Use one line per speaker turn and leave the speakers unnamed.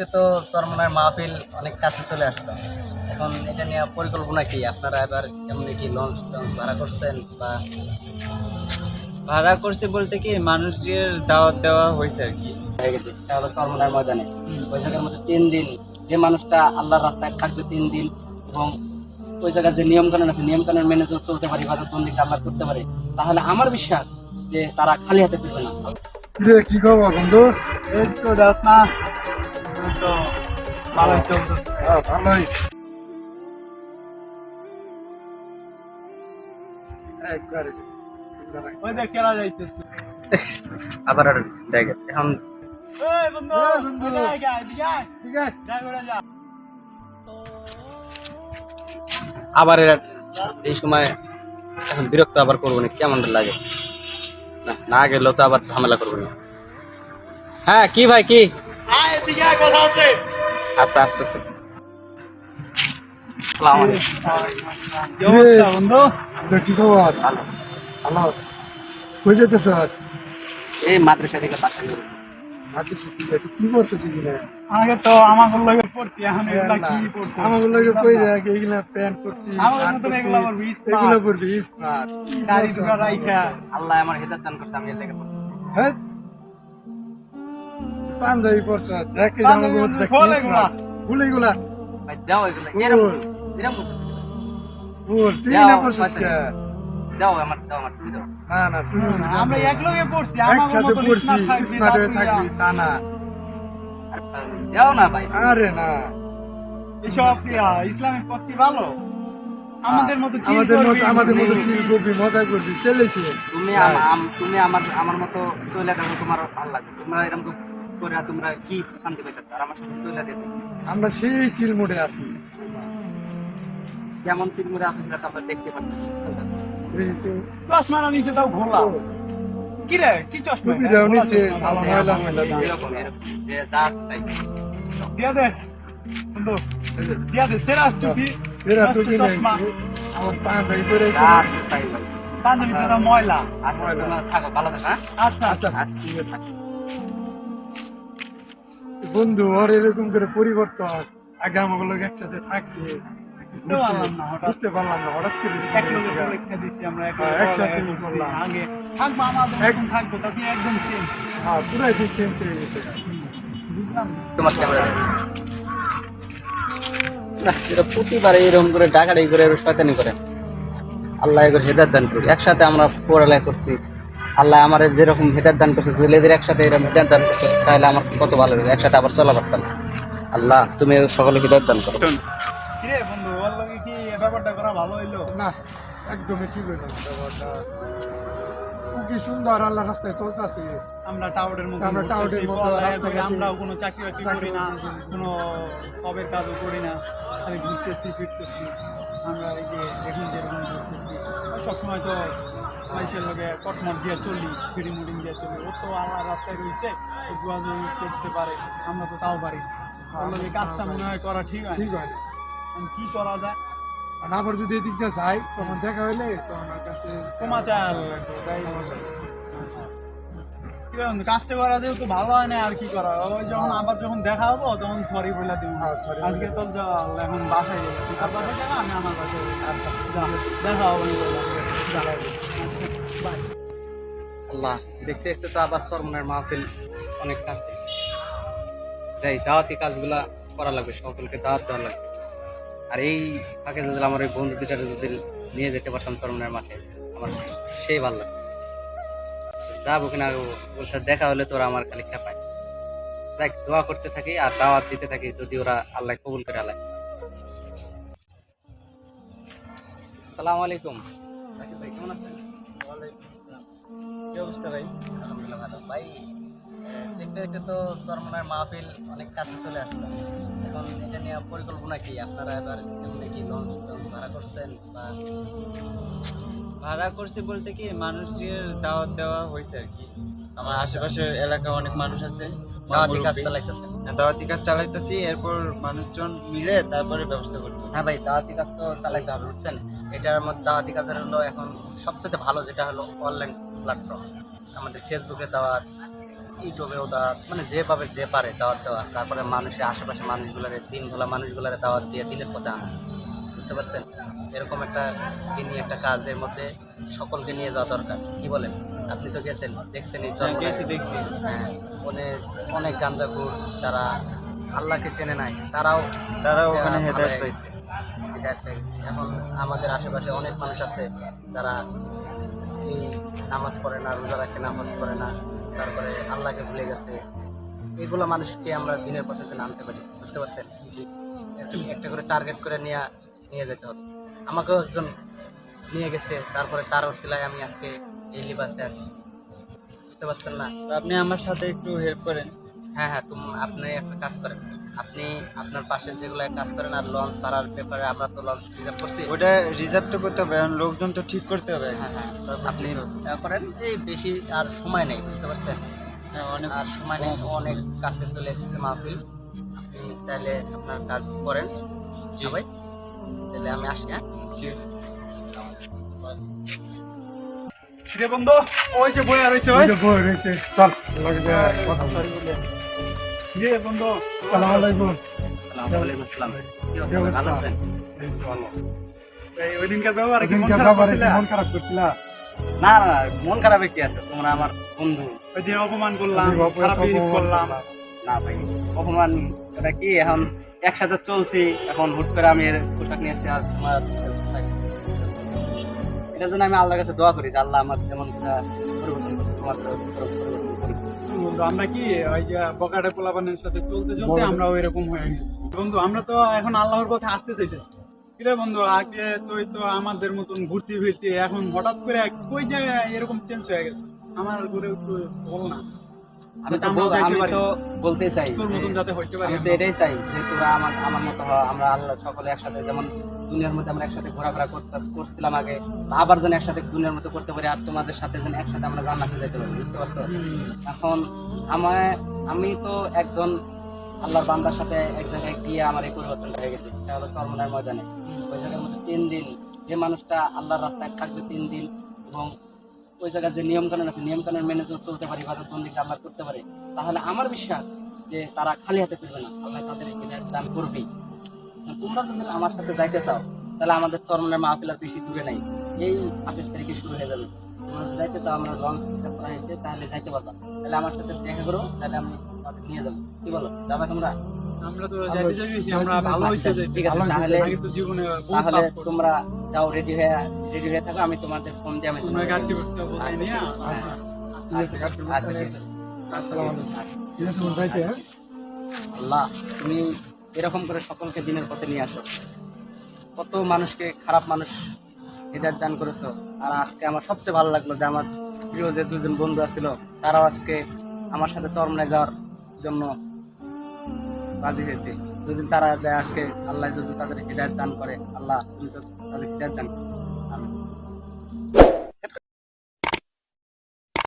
দেখতে তো চরমনার মাহফিল অনেক কাছে চলে আসলো। এখন এটা নিয়ে পরিকল্পনা কি? আপনারা এবার কেমন কি লঞ্চ টঞ্চ ভাড়া করছেন বা
ভাড়া করছে বলতে কি মানুষদের দাওয়াত দেওয়া হয়েছে আর কি।
হয়ে গেছে? এটা হলো চরমনার ময়দানে। ওই জায়গার মধ্যে 3 দিন যে মানুষটা আল্লাহর রাস্তায় থাকবে 3 দিন, এবং ওই জায়গার যে নিয়ম কানুন আছে নিয়ম কানুন মেনে যদি চলতে পারে, ইবাদত বন্দি কারবার করতে পারে, তাহলে আমার বিশ্বাস যে তারা খালি হাতে ফিরবে না।
রে কি খবর বন্ধু?
এই তো যাস না, তো ভালোই চলছে।
ভালোই। একবারে
ওই দেখ কেনা যাইতেছে।
আবার আর জায়গা এখন
এই বন্ধু,
বন্ধু।
ওই দেখ, এদিকে আয়,
ঠিক আছে।
যা করে যা।
আবার এরা এই সময় এখন বিরক্ত আবার করবো না, কেমন লাগে না, না গেলেও তো আবার ঝামেলা করবো না। হ্যাঁ কি ভাই কি?
আয় এদিকে আয়, কথা আছে।
আচ্ছা আস্তে আস্তে। আসসালামু আলাইকুম।
কি অবস্থা বন্ধু?
তো কি খবর?
ভালো।
ভালো। কই যেতেছ?
এই মাদ্রাসা থেকে পাঠানো।
হাতে শিখি যাই। কি করছো তুই কিনা?
আগে তো আমার লগে পড়তি, এখন এগুলা কি পড়ছে?
আমার লাগে কই রাখ এগুলা প্যান্ট করতি।
আমার মতন এগুলা আবার স্মার্ট।
এগুলা পড়বি স্মার্ট।
দাড়ি টুকা রাইখা।
আল্লাহ আমার হেদায়েত দান করছে, আমি এর লেগে পড়ছি।
হ্যাঁ। পাঞ্জাবি পরছ। দেখ এই
পাঞ্জাবি
জামার মধ্যে
খোল
কি
এগুলা।
স্মার্ট। ভুল এগুলা।
ভাই দাও এগুলো
খোল।
এরকম এরকম করতেছে।
ভুল তুই
দাও,
না পরছ।
পয়সা দাও আমার তুমি দাও।
না না তুই
আমরা একলগে পড়ছি, আমার
একসাথে
মতন
পড়ছি
স্মার্ট থাকবি,
স্মার্ট হয়ে
তা তুই
থাকবি তা না।
আর দাও না ভাই।
আরে না
এসব কি ইসলামিক পথটি ভালো? আমাদের মতো চিল
আমাদের মতো চিল করবি মজা করবি চলেছে।
তুমি তুমি আমার মতো চলে গেছো, তোমার ভালো লাগবে। তোমরা এরকম করে তোমরা কি শান্তি পাইতেছো, আর আমার সাথে চলে যেতে
আমরা সেই চিল মোডে আছি।
কেমন চিরমুরে আছে সেটা তো আমরা দেখতে পাচ্ছি।
এই তো
চশমা নিচে তাও ঘোলা। কি রে, কি চশমা?
টুপিটাও নিচে ভালো ময়লা ময়লা দিয়ে।
এরকম যে যা আছে তাই।
দিয়া দে বন্ধু, দিয়া দে সেরা টুপি,
সেরা
নষ্ট
টুপি
চশমা।
নিয়েছি আমার পাঞ্জাবি পরে
যা আছে তাই ভাই।
পাঞ্জাবিতে তো ময়লা।
আচ্ছা তোমরা থাকো, ভালো থাকো। হ্যাঁ
আচ্ছা
আচ্ছা
আচ্ছা ঠিক আছে।
বন্ধু ওর এরকম করে পরিবর্তন। আগে আমাকে লোক একসাথে থাকছি বুঝতে পারলাম না হঠাৎ করে
একলগে পরীক্ষা দিছি আমরা,
হ্যাঁ, একসাথে করলাম।
আগে থাকবো আমাদের মতন থাকবো, তা তুই একদম চেঞ্জ।
হ্যাঁ পুরাই দিয়ে চেঞ্জ হয়ে গেছে।
বুঝলাম।
তোমার ক্যামেরা না, এটা প্রতিবার এরকম করে ডাকাডাকি করে শয়তানি করে। আল্লাহ এগুলো হেদায়েত দান করুক। একসাথে আমরা পড়ালেখা করছি, আল্লাহ আমার যেরকম হেদায়েত দান করছে, যদি এদের একসাথে এরকম হেদায়েত দান করছে তাহলে আমার কত ভালো লাগে, একসাথে আবার চলা পারতাম। আল্লাহ তুমি সকলে হেদায়েত দান করো।
কিরে বন্ধু, ওর লগে কি এই ব্যাপারটা করা ভালো হইলো?
না একদমই ঠিক হয়ে যাবে ব্যাপারটা। ও কি সুন্দর আল্লাহ রাস্তায় চলতেছে।
আমরা টাউডের মতো
আমরা টাউডের মতো রাস্তাঘাটে
আমরাও কোনো চাকরি বাকরি করি না, কোনো সবের কাজও করি না, খালি ঘুরতেছি ফিরতেছি। আমরা এই যে এখন যেরকম ঘুরতেছি, সবসময় তো মানুষের লোকে কটমট দিয়ে চলি, ফিডিং মুডিং দিয়ে চলি। ও তো আল্লাহ রাস্তায় রয়েছে, ও যোগাযোগ করতে পারে, আমরা তো তাও পারি। ওর লগে কাজটা মনে হয় করা ঠিক হয়।
ঠিক হয় না।
এখন কি করা যায়?
আর আবার যদি এদিক দিয়ে যাই তখন দেখা হইলে তো আমার কাছে
ক্ষমা চাই লাগবে, তাই আচ্ছা। কি বন্ধু, কাজটা করা যেহেতু ভালো হয় না, আর কি করা, ওই যখন আবার যখন দেখা হবো তখন সরি বলে দিব।
হ্যাঁ, sorry বলে
আজকে তো এখন বাসায় গেলে তুই তোর বাসায় যাবে, আমি আমার বাসায় যাবো।
আচ্ছা
দেখা হবে বাই।
আল্লাহ দেখতে দেখতে তো আবার চরমনের মাহফিল অনেক কাছে। যাই দাওয়াতি কাজগুলা করা লাগবে, সকলকে দাওয়াত দেওয়া লাগবে। আর এই ফাঁকে যদি আমার এই বন্ধু দুটারে যদি নিয়ে যেতে পারতাম চরমনের মাঠে, আমার সেই ভালো লাগতো। যাবো কিনা ওর সাথে দেখা হলে তোরা আমার খালি খেপায়। যাই দোয়া করতে থাকি আর দাওয়াত দিতে থাকি, যদি ওরা আল্লাহ কবুল করে। আল্লাহ আসসালামু আলাইকুম। জাকির ভাই কেমন আছেন?
কি অবস্থা ভাই?
আলহামদুলিল্লাহ ভালো। ভাই দেখতে দেখতে তো চরমনের মাহফিল অনেক কাছে চলে আসলো। এখন এটা নিয়ে পরিকল্পনা কি? আপনারা এবার কেমন কি লঞ্চ টঞ্চ ভাড়া করছেন বা
ভাড়া করছে বলতে কি মানুষদের দাওয়াত দেওয়া হয়েছে আর কি। আমার আশেপাশের এলাকায় অনেক মানুষ আছে,
দাওয়াতি কাজ চালাইতেছেন?
দাওয়াতি কাজ চালাইতেছি, এরপর মানুষজন মিলে তারপরে ব্যবস্থা করতে।
হ্যাঁ ভাই, দাওয়াতি কাজ তো চালাইতে হবে বুঝছেন। এটার মধ্যে দাওয়াতি কাজের হলো এখন সবচেয়ে ভালো যেটা হলো অনলাইন প্ল্যাটফর্ম। আমাদের ফেসবুকে দাওয়াত, ইউটিউবেও দাওয়াত, মানে যেভাবে যে পারে দাওয়াত দেওয়া, তারপরে মানুষের আশেপাশে মানুষগুলারে, দিন ভোলা মানুষগুলারে দাওয়াত দিয়ে দিনের পথে আনা, বুঝতে পারছেন? এরকম একটা দিনই একটা কাজের মধ্যে সকলকে নিয়ে যাওয়া দরকার। কি বলেন? আপনি তো গেছেন, দেখছেন এই চরমনায়।
দেখছি
হ্যাঁ, অনেক অনেক গাঞ্জাখোর যারা আল্লাহকে চেনে নাই, তারাও
ওখানে
ভালো
হেদায়েত
হয়ে
পাইছে।
গেছে, হেদায়েত পেয়ে গেছে। এখন আমাদের আশেপাশে অনেক মানুষ আছে যারা এই নামাজ পড়ে না, রোজা রাখে, নামাজ পড়ে না, তারপরে আল্লাহকে ভুলে গেছে। এগুলো মানুষকে আমরা দিনের পথে যেন আনতে পারি, বুঝতে পারছেন? একটা করে টার্গেট করে নিয়ে যেতে হবে। আমাকেও একজন নিয়ে গেছে, তারপরে তার ওসিলায় আমি আজকে এই লিবাসে আসছি, বুঝতে পারছেন না?
তো আপনি আমার সাথে একটু হেল্প করেন।
হ্যাঁ হ্যাঁ, আপনি একটা কাজ করেন, আপনি আপনার পাশে যেগুলো কাজ করেন, আর লঞ্চ ভাড়ার ব্যাপারে আমরা তো লঞ্চ রিজার্ভ করছি।
ওটা রিজার্ভ তো করতে হবে, এখন লোকজন তো ঠিক করতে হবে।
হ্যাঁ হ্যাঁ, আপনি করেন, এই বেশি আর সময় নেই, বুঝতে পারছেন?
অনেক
আর সময় নেই, অনেক কাছে চলে এসেছে মাহফিল। আপনি তাহলে আপনার কাজ করেন ভাই, তাহলে আমি আসি। হ্যাঁ,
ঠিক আছে। রে বন্ধু, ওই যে বই আর হইছে ভাই।
ওই যে বই রয়েছে, চল লগে যা কথা বলি।
সরি বলে। রে বন্ধু,
আসসালামু আলাইকুম।
আসসালামু আলাইকুম। আসসালাম, কি অবস্থা?
কি অবস্থা?
ভালো আছেন?
এই তো ভালো।
এই ওই দিনকার ব্যবহার কি মন
ওদিনকার
খারাপ
ব্যাপারে
করছিলা?
কি মন খারাপ করছিলা?
না না না, মন খারাপে কি আছে? তোমরা আমার বন্ধু।
ওই দিন অপমান করলাম,
ওই বাপু
খারাপ
এত
বিহেভ
অপমান
করলাম।
না ভাই, অপমান এটা কি? এখন একসাথে চলছি, এখন হুট করে আমি এর পোশাক নিয়ে এসেছি, আর তোমার পোশাক। এটার জন্য আমি আল্লাহর কাছে দোয়া করি যে আল্লাহ আমার যেমন পরিবর্তন করতে, তোমার পরিবর্তন করি।
বন্ধু আমরা কি ওই যে বকাটে পোলাপানের সাথে চলতে চলতে
বড়-
আমরা ওইরকম হয়ে গেছি। বন্ধু আমরা তো এখন আল্লাহর কথা আসতে চাইতেছি। কিরে বন্ধু, আগে তুই তো আমাদের মতন ঘুরতে ফিরতে, এখন হঠাৎ করে কই জায়গায় এরকম চেঞ্জ হয়ে গেছে? আমার ঘুরে একটু বল না।
আমি
যাতে আমরাও যাইতে পারি।
বলতে চাই
তোর
যে
মতন যাতে হইতে পারি
আমি তো
আমরা।
এটাই চাই যে তোরা আমার মতো হ, আমরা আল্লাহ সকলে একসাথে, যেমন দুনিয়ার মধ্যে আমরা একসাথে ঘোরাফেরা করছিলাম আগে, আবার যেন একসাথে দুনিয়ার মতো করতে পারি, আর তোমাদের সাথে যেন একসাথে আমরা জান্নাতে যেতে পারি, বুঝতে পারছো? এখন আমি তো একজন আল্লাহর বান্দার সাথে এক জায়গায় গিয়ে আমার এই পরিবর্তনটা হয়ে গেছে। সেটা হলো চরমনার ময়দানে। ওই জায়গার মধ্যে 3 দিন যে মানুষটা আল্লাহর রাস্তায় থাকবে 3 দিন, এবং ওই জায়গায় যে নিয়ম কানুন আছে, নিয়ম কানুন মেনে যদি চলতে পারি, ইবাদত বন্দেগী আল্লাহ করতে পারে, তাহলে আমার বিশ্বাস যে তারা খালি হাতে ফিরবে না, আল্লাহ তাদের হিদায়াত দান করবেই। তোমরা যদি আমার সাথে যাইতে চাও, তাহলে আমাদের চরমনার মাহফিল আর বেশি দূরে নাই, এই 28 তারিখে শুরু হয়ে যাবে। তোমরা যদি যাইতে চাও, আমরা লঞ্চ রিজার্ভ করা হয়েছে, তাহলে যাইতে পারবা। তাহলে আমার সাথে দেখা করো, তাহলে আমি তোমাদের নিয়ে যাবো। কি বলো, যাবে তোমরা?
আমরা তো যাইতে চাইছি, আমরা ভালো হইতে চাইছি।
ঠিক আছে, তাহলে
আগে তো জীবনে বহুত
তাহলে
পাপ করছি।
তোমরা যাও, রেডি হয়ে থাকো, আমি তোমাদের ফোন দিয়ে আমি
তোমরা
তোমাদের
গাড়ি
নিয়ে
বসতে
যাবো।
বলতে নিয়ে
আচ্ছা,
ঠিক আছে, কাটতে বসতে
আচ্ছা, ঠিক আছে।
আসসালামু আলাইকুম। ঠিক আছে, বোন, যাইতে, হ্যাঁ?
আল্লাহ, তুমি এরকম করে সকলকে দিনের পথে নিয়ে আসো। কত মানুষকে, খারাপ মানুষ হিদায়াত দান করেছো। আর আজকে আমার সবচেয়ে ভালো লাগলো যে আমার প্রিয় যে 2জন বন্ধু আছিল, তারাও আজকে আমার সাথে চরমনায় যাওয়ার জন্য রাজি হয়েছে। যদি তারা যায় আজকে, আল্লাহ যদি তাদের হিদায়াত দান করে, আল্লাহ তুমি তো তাদের হিদায়াত দান করো।